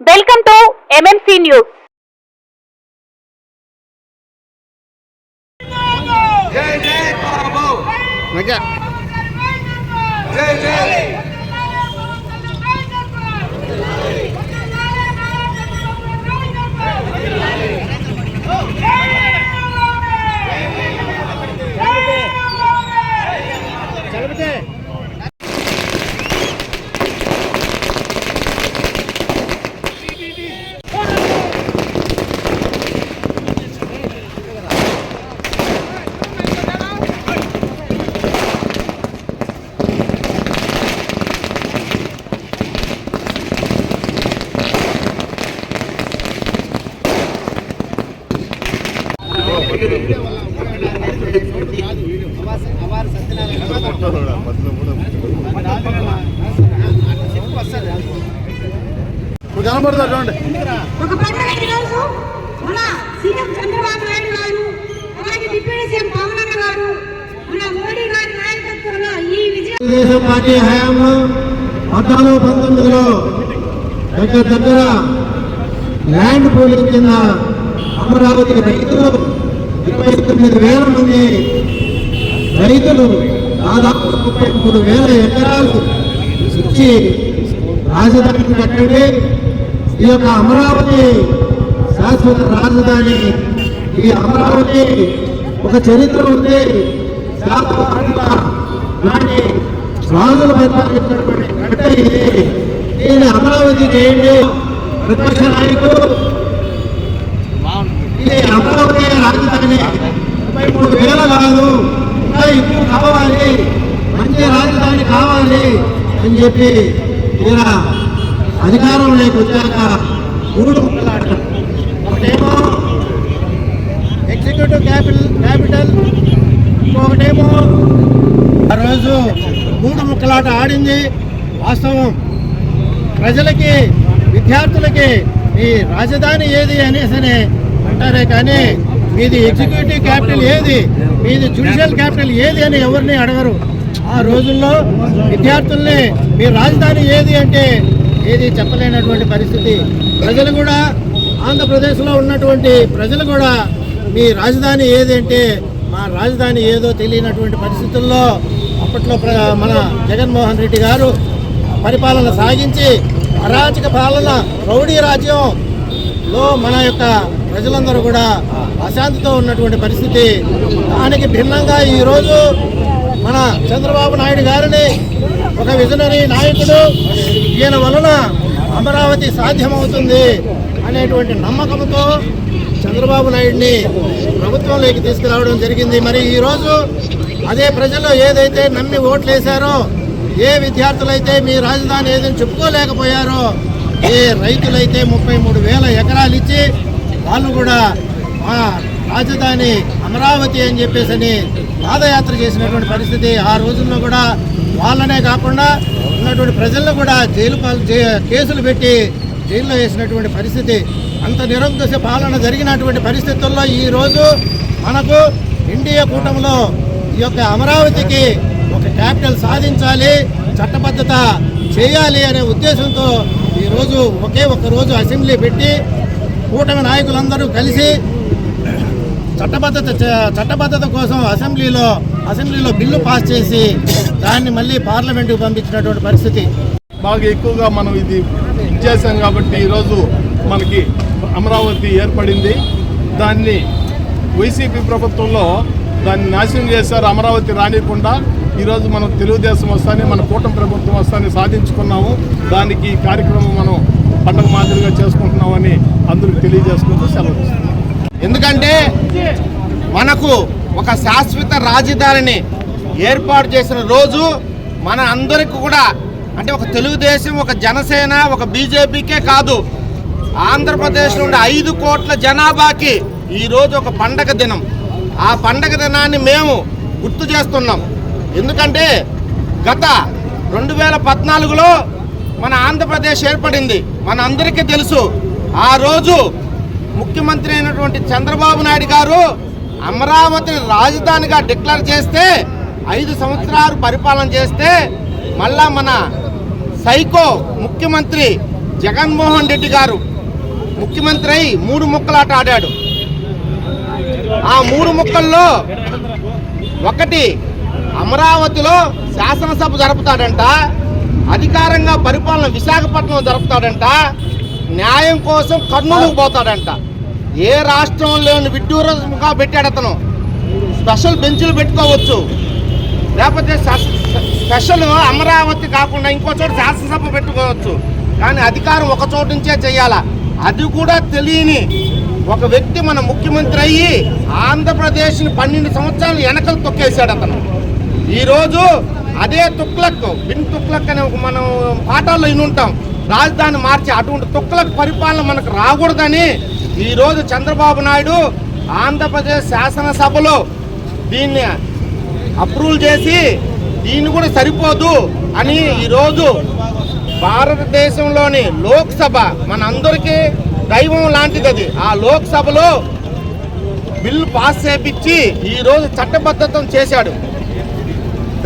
Welcome to MMC news. జై జై బాబు మజా జై జై ఒక పండుగ ఈరోజు మన సీఎం చంద్రబాబు నాయుడు గారు అలాగే డిప్యూటీ సీఎం పవన్ గారు మన మోడీ గారి నాయకత్వంలో ఈ విజయం పార్టీ హయాంలో 14-19లో దగ్గర ల్యాండ్ పోలింగ్ కింద అమరావతి రైతులు 29,000 మంది రైతులు దాదాపు 33,000 ఎకరాలు ఇచ్చి రాజధాని కట్టండి, ఈ యొక్క అమరావతి శాశ్వత రాజధాని, ఈ అమరావతి ఒక చరిత్ర ఉంది, నాటి రాజులు పరిపాలించినటువంటి గడ్డ ఇది, దీన్ని అమరావతి చేయండి. ప్రతిపక్ష నాయకులు ఇది అమరావతి రాజధాని 33,000 కాదు, ఇంకా ఎక్కువ కావాలి, మంచి రాజధాని కావాలి అని చెప్పి ఈయన అధికారంలోకి వచ్చాక 3 ముక్కలాట. ఒకటేమో ఎగ్జిక్యూటివ్ క్యాపిటల్, ఇంకొకటేమో ఆ రోజు 3 ముక్కలాట ఆడింది. వాస్తవం ప్రజలకి, విద్యార్థులకి ఈ రాజధాని ఏది అనేసి అంటారే కానీ మీది ఎగ్జిక్యూటివ్ క్యాపిటల్ ఏది, మీది జ్యుడిషియల్ క్యాపిటల్ ఏది అని ఎవరిని అడగరు. ఆ రోజుల్లో విద్యార్థుల్ని మీ రాజధాని ఏది అంటే ఏది చెప్పలేనటువంటి పరిస్థితి. ప్రజలు కూడా, ఆంధ్రప్రదేశ్లో ఉన్నటువంటి ప్రజలు కూడా మీ రాజధాని ఏది అంటే మా రాజధాని ఏదో తెలియనటువంటి పరిస్థితుల్లో అప్పట్లో మన జగన్మోహన్ రెడ్డి గారు పరిపాలన సాగించి అరాచక పాలన, రౌడీ రాజ్యంలో మన యొక్క ప్రజలందరూ కూడా అశాంతితో ఉన్నటువంటి పరిస్థితి. దానికి భిన్నంగా ఈరోజు మన చంద్రబాబు నాయుడు గారిని ఒక విజనరీ నాయకుడు, ఈయన వలన అమరావతి సాధ్యమవుతుంది అనేటువంటి నమ్మకంతో చంద్రబాబు నాయుడిని ప్రభుత్వంలోకి తీసుకురావడం జరిగింది. మరి ఈరోజు అదే ప్రజలు ఏదైతే నమ్మి ఓట్లు వేశారో, ఏ విద్యార్థులైతే మీ రాజధాని ఏదని చెప్పుకోలేకపోయారో, ఏ రైతులైతే 33,000 ఎకరాలు ఇచ్చి వాళ్ళు కూడా మా రాజధాని అమరావతి అని చెప్పేసి పాదయాత్ర చేసినటువంటి పరిస్థితి. ఆ రోజుల్లో కూడా వాళ్ళనే కాకుండా ఉన్నటువంటి ప్రజలను కూడా కేసులు పెట్టి జైల్లో వేసినటువంటి పరిస్థితి. అంత నిరంకుశ పాలన జరిగినటువంటి పరిస్థితుల్లో ఈరోజు మనకు ఇండియా కూటమిలో ఈ యొక్క అమరావతికి ఒక క్యాపిటల్ సాధించాలి, చట్టబద్ధత చేయాలి అనే ఉద్దేశంతో ఈరోజు ఒకే ఒక్క రోజు అసెంబ్లీ పెట్టి కూటమి నాయకులందరూ కలిసి చట్టబద్ధత కోసం అసెంబ్లీలో బిల్లు పాస్ చేసి దాన్ని మళ్ళీ పార్లమెంటుకు పంపించినటువంటి పరిస్థితి. బాగా ఎక్కువగా మనం ఇది చేశాం కాబట్టి ఈరోజు మనకి అమరావతి ఏర్పడింది. దాన్ని వైసీపీ ప్రభుత్వంలో దాన్ని నాశనం చేశారు. అమరావతి రానియకుండా ఈరోజు మనం తెలుగుదేశం వస్తానే, మన కూటమి ప్రభుత్వం వస్తానే సాధించుకున్నాము. దానికి కార్యక్రమం మనం పండుగ మాదిరిగా చేసుకుంటున్నామని అందరికి తెలియజేసుకుంటూ సెలవు. ఎందుకంటే మనకు ఒక శాశ్వత రాజధానిని ఏర్పాటు చేసిన రోజు మన అందరికీ కూడా, అంటే ఒక తెలుగుదేశం, ఒక జనసేన, ఒక బీజేపీకే కాదు, ఆంధ్రప్రదేశ్ నుండి 5 కోట్ల జనాభాకి ఈరోజు ఒక పండగ దినం. ఆ పండగ దినాన్ని మేము గుర్తు చేస్తున్నాం. ఎందుకంటే గత 2014లో మన ఆంధ్రప్రదేశ్ ఏర్పడింది, మన అందరికీ తెలుసు. ఆ రోజు ముఖ్యమంత్రి అయినటువంటి చంద్రబాబు నాయుడు గారు అమరావతిని రాజధానిగా డిక్లేర్ చేస్తే 5 సంవత్సరాలు పరిపాలన చేస్తే మళ్ళా మన సైకో ముఖ్యమంత్రి జగన్మోహన్ రెడ్డి గారు ముఖ్యమంత్రి అయి 3 ముక్కలాట ఆడాడు. ఆ 3 ముక్కల్లో ఒకటి అమరావతిలో శాసనసభ జరుపుతాడంట, అధికారంగా పరిపాలన విశాఖపట్నం జరుపుతాడంట, న్యాయం కోసం కర్నూలుకు పోతాడంట. ఏ రాష్ట్రంలోని విడ్డూరంగా పెట్టాడు అతను. స్పెషల్ బెంచ్లు పెట్టుకోవచ్చు, లేకపోతే స్పెషల్ అమరావతి కాకుండా ఇంకో చోట శాసనసభ పెట్టుకోవచ్చు, కానీ అధికారం ఒక చోటు నుంచే చేయాలా. అది కూడా తెలియని ఒక వ్యక్తి మన ముఖ్యమంత్రి అయ్యి ఆంధ్రప్రదేశ్ని 12 సంవత్సరాలు వెనకలు తొక్కేశాడు అతను. ఈరోజు అదే బిన్ తుక్లక్ అనే మనం పాఠాల్లో వినుంటాం, రాజధాని మార్చి. అటువంటి తుక్లక్ పరిపాలన మనకు రాకూడదని ఈరోజు చంద్రబాబు నాయుడు ఆంధ్రప్రదేశ్ శాసనసభలో దీన్ని అప్రూవల్ చేసి దీన్ని కూడా సరిపోదు అని ఈరోజు భారతదేశంలోని లోక్సభ మన అందరికీ దైవం లాంటిది అది. ఆ లోక్సభలో బిల్లు పాస్ చేపించి ఈరోజు చట్టబద్ధతం చేశాడు.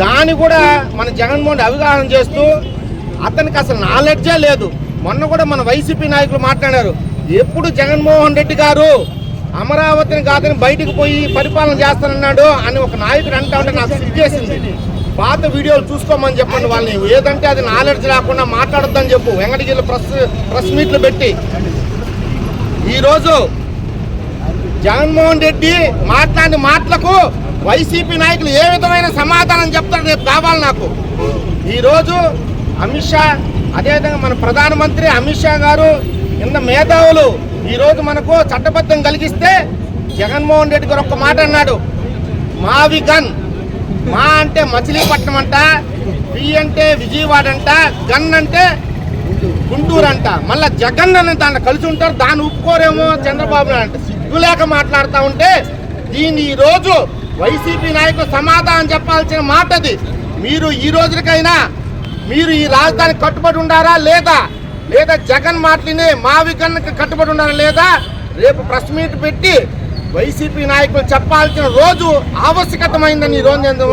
దాన్ని కూడా మన జగన్మోహన్ అవగాహన చేస్తూ అతనికి అసలు నాలెడ్జే లేదు. మొన్న కూడా మన వైసీపీ నాయకులు మాట్లాడారు, ఎప్పుడు జగన్మోహన్ రెడ్డి గారు అమరావతిని కాదని బయటకు పోయి పరిపాలన చేస్తానన్నాడు అని ఒక నాయకుడు అంటా ఉంటే నాకు సిగ్గేసింది. పాత వీడియోలు చూసుకోమని చెప్పండి వాళ్ళని. ఏదంటే అది నాలెడ్జ్ లేకుండా మాట్లాడొద్దని చెప్పు. వెంకటగిరి ప్రెస్ మీట్లు పెట్టి ఈరోజు జగన్మోహన్ రెడ్డి మాట్లాడిన మాటలకు వైసీపీ నాయకులు ఏ విధమైన సమాధానం చెప్తారు రేపు కావాలి నాకు. ఈరోజు అమిత్ షా, అదేవిధంగా మన ప్రధానమంత్రి అమిత్ షా గారు, ఇంత మేధావులు ఈరోజు మనకు చట్టబద్ధం కలిగిస్తే జగన్మోహన్ రెడ్డి గారు ఒక్క మాట అన్నాడు, మావి గన్. మా అంటే మచిలీపట్నం అంట, పి అంటే విజయవాడ అంట, గన్ అంటే గుంటూరు అంట. మళ్ళీ జగన్ అని దాన్ని కలిసి ఉంటారు, దాన్ని ఒప్పుకోరేమో చంద్రబాబు నాయుడు అంటే. సిగ్గులేక మాట్లాడుతూ ఉంటే దీన్ని ఈరోజు వైసీపీ నాయకులు సమాధానం చెప్పాల్సిన మాట అది. మీరు ఈ రోజుకైనా మీరు ఈ రాజధానికి కట్టుబడి ఉండారా లేదా, లేదా జగన్ మాటలినే మావి గన్కి కట్టుబడి ఉండారా లేదా, రేపు ప్రెస్ మీట్ పెట్టి వైసీపీ నాయకులు చెప్పాల్సిన రోజు ఆవశ్యకతమైందని ఈరోజు నేను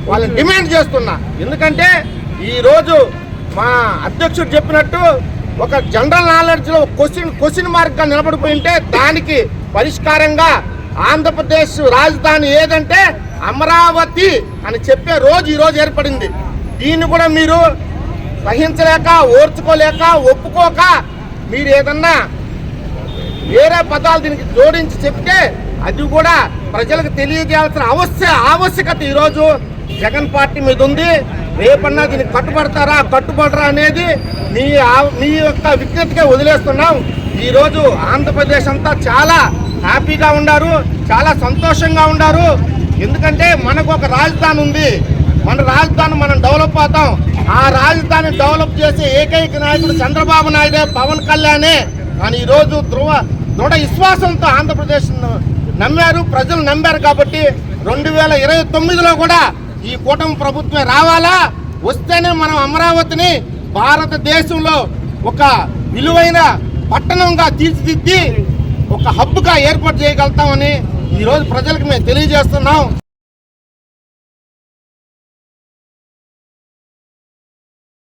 వాళ్ళని డిమాండ్ చేస్తున్నా. ఎందుకంటే ఈరోజు మా అధ్యక్షుడు చెప్పినట్టు ఒక జనరల్ నాలెడ్జ్లో క్వశ్చన్ మార్క్గా నిలబడిపోయి ఉంటే దానికి పరిష్కారంగా ఆంధ్రప్రదేశ్ రాజధాని ఏదంటే అమరావతి అని చెప్పే రోజు ఈరోజు ఏర్పడింది. దీన్ని కూడా మీరు సహించలేక, ఓర్చుకోలేక, ఒప్పుకోక మీరు ఏదన్నా వేరే పదాలు దీనికి జోడించి చెప్తే అది కూడా ప్రజలకు తెలియజేయాల్సిన ఆవశ్యకత ఈరోజు జగన్ పార్టీ మీద ఉంది. రేపన్నా దీనికి కట్టుబడరా అనేది మీ యొక్క విజ్ఞతకే వదిలేస్తున్నాం. ఈరోజు ఆంధ్రప్రదేశ్ అంతా చాలా హ్యాపీగా ఉన్నారు, చాలా సంతోషంగా ఉన్నారు. ఎందుకంటే మనకు ఒక రాజధాని ఉంది, మన రాజధాని మనం డెవలప్ అవుతాం. ఆ రాజధాని డెవలప్ చేసే ఏకైక నాయకుడు చంద్రబాబు నాయుడే, పవన్ కళ్యాణే. కానీ ఈరోజు దృఢ విశ్వాసంతో ఆంధ్రప్రదేశ్ నమ్మారు, ప్రజలు నమ్మారు. కాబట్టి 2029లో కూడా ఈ కూటమి ప్రభుత్వమే రావాలా. వస్తేనే మనం అమరావతిని భారతదేశంలో ఒక విలువైన పట్టణంగా తీర్చిదిద్ది ఒక హబ్గా ఏర్పాటు చేయగలుగుతామని ఈరోజు ప్రజలకు మేము తెలియజేస్తున్నాం.